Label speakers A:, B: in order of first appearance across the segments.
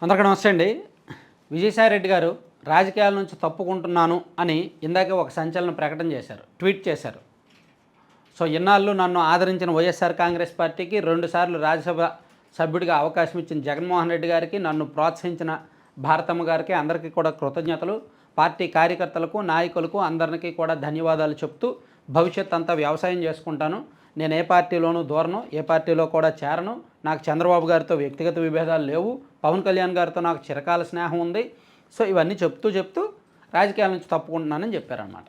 A: అందరికీ నమస్తే అండి. విజయసాయిరెడ్డి గారు రాజకీయాల నుంచి తప్పుకుంటున్నాను అని ఇందాకే ఒక సంచలన ప్రకటన చేశారు, ట్వీట్ చేశారు. సో ఇన్నాళ్ళు నన్ను ఆదరించిన వైఎస్ఆర్ కాంగ్రెస్ పార్టీకి 2 సార్లు రాజ్యసభ సభ్యుడిగా అవకాశం ఇచ్చిన జగన్మోహన్ రెడ్డి గారికి, నన్ను ప్రోత్సహించిన భారతమ్మ గారికి అందరికీ కూడా కృతజ్ఞతలు. పార్టీ కార్యకర్తలకు, నాయకులకు అందరికీ కూడా ధన్యవాదాలు చెప్తూ, భవిష్యత్ అంతా వ్యవసాయం చేసుకుంటాను. నేను ఏ పార్టీలోనూ దూరను, ఏ పార్టీలో కూడా చేరను. నాకు చంద్రబాబు గారితో వ్యక్తిగత విభేదాలు లేవు. పవన్ కళ్యాణ్ గారితో నాకు చిరకాల స్నేహం ఉంది. సో ఇవన్నీ చెప్తూ రాజకీయాల నుంచి తప్పుకుంటున్నానని చెప్పారనమాట.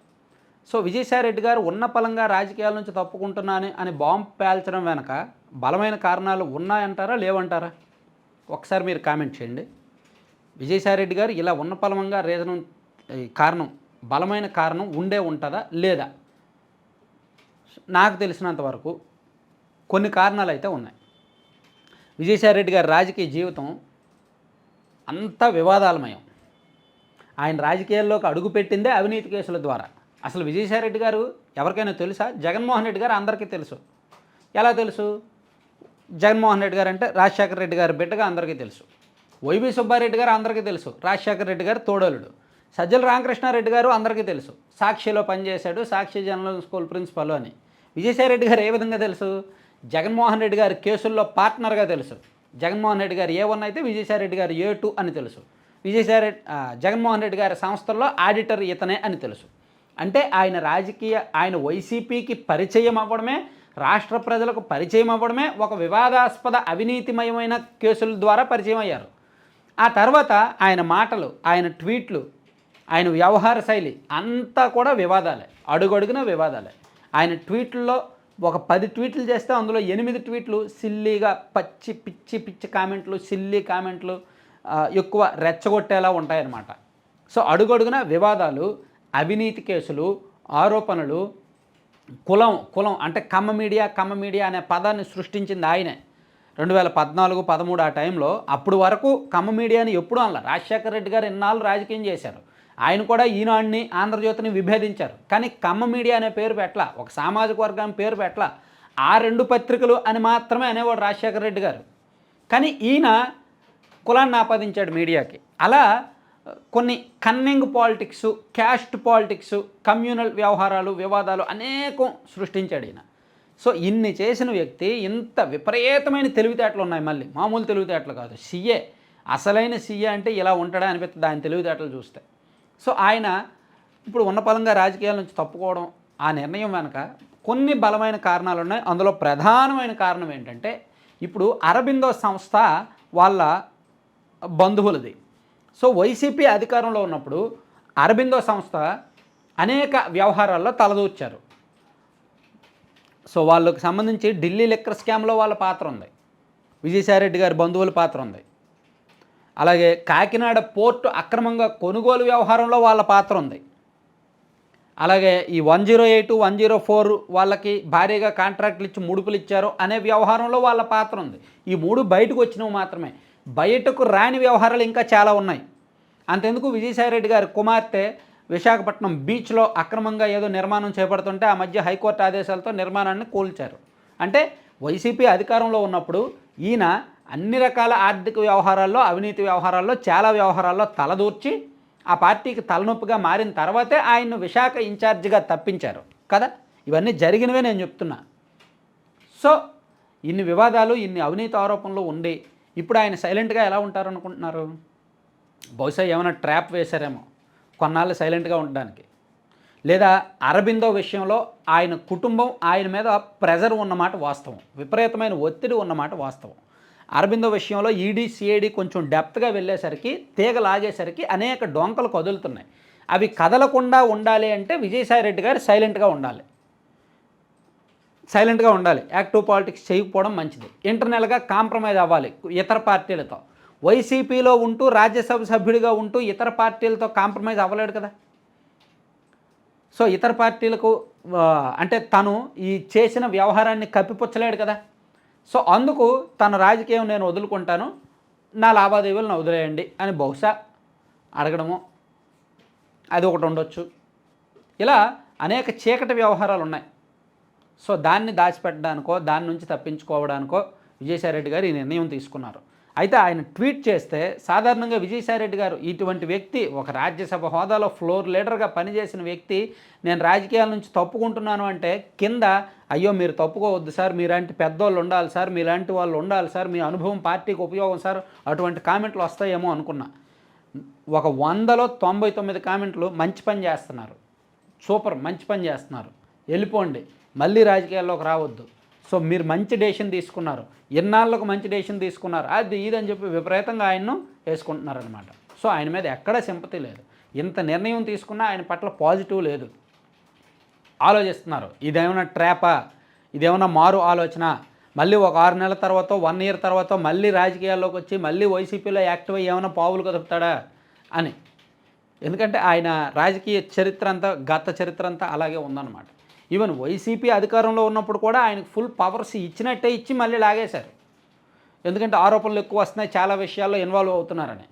A: సో విజయసాయిరెడ్డి గారు ఉన్న పలంగా రాజకీయాల నుంచి తప్పుకుంటున్నాను అని బాంబు పేల్చడం వెనక బలమైన కారణాలు ఉన్నాయంటారా, లేవంటారా? ఒకసారి మీరు కామెంట్ చేయండి. విజయసాయిరెడ్డి గారు ఇలా ఉన్న పలంగా కారణం, బలమైన కారణం ఉండే ఉంటుందా లేదా? నాకు తెలిసినంత వరకు కొన్ని కారణాలు అయితే ఉన్నాయి. విజయసాయిరెడ్డి గారి రాజకీయ జీవితం అంతా వివాదాలమయం. ఆయన రాజకీయాల్లోకి అడుగుపెట్టిందే అవినీతి కేసుల ద్వారా. అసలు విజయసాయిరెడ్డి గారు ఎవరికైనా తెలుసా? జగన్మోహన్ రెడ్డి గారు అందరికీ తెలుసు. ఎలా తెలుసు? జగన్మోహన్ రెడ్డి గారు అంటే రాజశేఖర రెడ్డి గారి బిడ్డగా అందరికీ తెలుసు. వైవి సుబ్బారెడ్డి గారు అందరికీ తెలుసు, రాజశేఖర రెడ్డి గారు తోడలుడు. సజ్జల రామకృష్ణారెడ్డి గారు అందరికీ తెలుసు, సాక్షిలో పనిచేశాడు, సాక్షి జనరల్ స్కూల్ ప్రిన్సిపల్ అని. విజయసాయిరెడ్డి గారు ఏ విధంగా తెలుసు? జగన్మోహన్ రెడ్డి గారి కేసుల్లో పార్ట్నర్గా తెలుసు. జగన్మోహన్ రెడ్డి గారు A1 అయితే విజయసాయిరెడ్డి గారు A2 అని తెలుసు. జగన్మోహన్ రెడ్డి గారి సంస్థల్లో ఆడిటర్ ఇతనే అని తెలుసు. అంటే ఆయన వైసీపీకి పరిచయం అవ్వడమే, రాష్ట్ర ప్రజలకు పరిచయం అవ్వడమే ఒక వివాదాస్పద అవినీతిమయమైన కేసుల ద్వారా పరిచయం అయ్యారు. ఆ తర్వాత ఆయన మాటలు, ఆయన ట్వీట్లు, ఆయన వ్యవహార శైలి అంతా కూడా వివాదాలే, అడుగడుగున వివాదాలే. ఆయన ట్వీట్లలో ఒక 10 ట్వీట్లు చేస్తే అందులో 8 ట్వీట్లు సిల్లీగా పిచ్చి కామెంట్లు, సిల్లీ కామెంట్లు, ఎక్కువ రెచ్చగొట్టేలా ఉంటాయన్నమాట. సో అడుగడుగున వివాదాలు, అవినీతి కేసులు, ఆరోపణలు. కులం అంటే కమ్మ మీడియా అనే పదాన్ని సృష్టించింది ఆయనే. 2014-13 ఆ టైంలో. అప్పుడు వరకు కమ్మ మీడియాని ఎప్పుడూ అనలా. రాజశేఖర రెడ్డి గారు ఇన్నాళ్ళు రాజకీయం చేశారు. ఆయన కూడా ఈనాడుని, ఆంధ్రజ్యోతిని విభేదించారు. కానీ కమ్మ మీడియా అనే పేరు పెట్టలా, ఒక సామాజిక వర్గాన్ని పేరు పెట్టలా. ఆ 2 పత్రికలు అని మాత్రమే అనేవాడు రాజశేఖర రెడ్డి గారు. కానీ ఈయన కులాన్ని ఆపాదించాడు మీడియాకి. అలా కొన్ని cunning politics, caste politics, communal వ్యవహారాలు, వివాదాలు అనేకం సృష్టించాడు ఈయన. సో ఇన్ని చేసిన వ్యక్తి, ఇంత విపరీతమైన తెలివితేటలు ఉన్నాయి. మళ్ళీ మామూలు తెలివితేటలు కాదు. సీఏ, అసలైన సీఏ అంటే ఇలా ఉంటాడా అనిపిస్తుంది ఆయన తెలివితేటలు చూస్తే. సో ఆయన ఇప్పుడు ఉన్న పలంగా రాజకీయాల నుంచి తప్పుకోవడం, ఆ నిర్ణయం వెనక కొన్ని బలమైన కారణాలు ఉన్నాయి. అందులో ప్రధానమైన కారణం ఏంటంటే, ఇప్పుడు అరబిందో సంస్థ వాళ్ళ బంధువులది. సో వైసీపీ అధికారంలో ఉన్నప్పుడు అరబిందో సంస్థ అనేక వ్యవహారాల్లో తలదూర్చారు. సో వాళ్ళకి సంబంధించి ఢిల్లీ లిక్కర్ స్కామ్లో వాళ్ళ పాత్ర ఉంది, విజయసాయిరెడ్డి గారి బంధువుల పాత్ర ఉంది. అలాగే కాకినాడ పోర్టు అక్రమంగా కొనుగోలు వ్యవహారంలో వాళ్ళ పాత్ర ఉంది. అలాగే ఈ 108, 104 వాళ్ళకి భారీగా కాంట్రాక్టులు ఇచ్చి ముడుపులు ఇచ్చారు అనే వ్యవహారంలో వాళ్ళ పాత్ర ఉంది. ఈ 3 బయటకు వచ్చినవి మాత్రమే. బయటకు రాని వ్యవహారాలు ఇంకా చాలా ఉన్నాయి. అంతెందుకు, విజయసాయిరెడ్డి గారి కుమార్తె విశాఖపట్నం బీచ్లో అక్రమంగా ఏదో నిర్మాణం చేపడుతుంటే ఆ మధ్య హైకోర్టు ఆదేశాలతో నిర్మాణాన్ని కూల్చారు. అంటే వైసీపీ అధికారంలో ఉన్నప్పుడు ఈయన అన్ని రకాల ఆర్థిక వ్యవహారాల్లో, అవినీతి వ్యవహారాల్లో, చాలా వ్యవహారాల్లో తలదూర్చి ఆ పార్టీకి తలనొప్పిగా మారిన తర్వాతే ఆయన్ను విశాఖ ఇన్ఛార్జిగా తప్పించారు కదా. ఇవన్నీ జరిగినవే నేను చెప్తున్నా. సో ఇన్ని వివాదాలు, ఇన్ని అవినీతి ఆరోపణలు ఉండి ఇప్పుడు ఆయన సైలెంట్గా ఎలా ఉంటారనుకుంటున్నారు? బహుశా ఏమైనా ట్రాప్ వేశారేమో కొన్నాళ్ళు సైలెంట్గా ఉండడానికి. లేదా అరబిందో విషయంలో ఆయన కుటుంబం ఆయన మీద ప్రెజర్ ఉన్నమాట వాస్తవం, విపరీతమైన ఒత్తిడి ఉన్నమాట వాస్తవం. అరబిందో విషయంలో ఈడీ, సిఐడి కొంచెం డెప్త్గా వెళ్ళేసరికి, తీగ లాగేసరికి అనేక డొంకలు కదులుతున్నాయి. అవి కదలకుండా ఉండాలి అంటే విజయసాయిరెడ్డి గారు సైలెంట్గా ఉండాలి. యాక్టివ్ పాలిటిక్స్ చేయకపోవడం మంచిది. ఇంటర్నల్గా కాంప్రమైజ్ అవ్వాలి ఇతర పార్టీలతో. వైసీపీలో ఉంటూ, రాజ్యసభ సభ్యుడిగా ఉంటూ ఇతర పార్టీలతో కాంప్రమైజ్ అవ్వలేడు కదా. సో ఇతర పార్టీలకు అంటే తను ఈ చేసిన వ్యవహారాన్ని కప్పిపుచ్చలేడు కదా. సో అందుకు తన రాజకీయం నేను వదులుకుంటాను, నా లావాదేవీలను వదిలేయండి అని బహుశా అడగడము, అది ఒకటి ఉండొచ్చు. ఇలా అనేక చీకటి వ్యవహారాలు ఉన్నాయి. సో దాన్ని దాచిపెట్టడానికో, దాని నుంచి తప్పించుకోవడానికో విజయసాయిరెడ్డి గారు ఈ నిర్ణయం తీసుకున్నారు. అయితే ఆయన ట్వీట్ చేస్తే సాధారణంగా విజయసాయిరెడ్డి గారు ఇటువంటి వ్యక్తి ఒక రాజ్యసభ హోదాలో ఫ్లోర్ లీడర్గా పనిచేసిన వ్యక్తి నేను రాజకీయాల నుంచి తప్పుకుంటున్నాను అంటే కింద అయ్యో మీరు తప్పుకోవద్దు సార్, మీలాంటి పెద్దోళ్ళు ఉండాలి సార్, మీలాంటి వాళ్ళు ఉండాలి సార్, మీ అనుభవం పార్టీకి ఉపయోగం సార్, అటువంటి కామెంట్లు వస్తాయేమో అనుకున్నా. ఒక 100లో 99 కామెంట్లు మంచి పని చేస్తున్నారు, సూపర్ మంచి పని చేస్తున్నారు, వెళ్ళిపోండి, మళ్ళీ రాజకీయాల్లోకి రావద్దు, సో మీరు మంచి డెసిషన్ తీసుకున్నారు, ఇన్నాళ్ళకు మంచి డెసిషన్ తీసుకున్నారు, అది ఇదని చెప్పి విపరీతంగా ఆయన్ను వేసుకుంటున్నారనమాట. సో ఆయన మీద ఎక్కడా సింపతి లేదు. ఇంత నిర్ణయం తీసుకున్నా ఆయన పట్ల పాజిటివ్ లేదు. ఆలోచిస్తున్నారు ఇదేమైనా ట్రాపా, ఇదేమైనా మారు ఆలోచన, మళ్ళీ ఒక 6 నెలల తర్వాత 1 ఇయర్ తర్వాత మళ్ళీ రాజకీయాల్లోకి వచ్చి మళ్ళీ వైసీపీలో యాక్టివ్ అయ్యి ఏమైనా పావులు కదుపుతాడా అని. ఎందుకంటే ఆయన రాజకీయ చరిత్ర అంతా, గత చరిత్ర అంతా అలాగే ఉందన్నమాట. ఈవెన్ వైసీపీ అధికారంలో ఉన్నప్పుడు కూడా ఆయనకు ఫుల్ పవర్స్ ఇచ్చినట్టే ఇచ్చి మళ్ళీ లాగేశారు. ఎందుకంటే ఆరోపణలు ఎక్కువ వస్తున్నాయి, చాలా విషయాల్లో ఇన్వాల్వ్ అవుతున్నారని.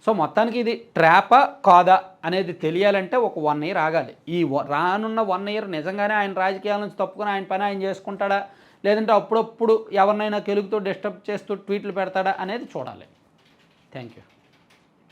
A: సో మొత్తానికి ఇది ట్రాపా కాదా అనేది తెలియాలంటే ఒక 1 ఇయర్ ఆగాలి. ఈ రానున్న 1 ఇయర్ నిజంగానే ఆయన రాజకీయాల నుంచి తప్పుకొని ఆయన పని ఆయన చేసుకుంటాడా, లేదంటే అప్పుడప్పుడు ఎవరినైనా కెలుగుతో డిస్టర్బ్ చేస్తూ ట్వీట్లు పెడతాడా అనేది చూడాలి. Thank you.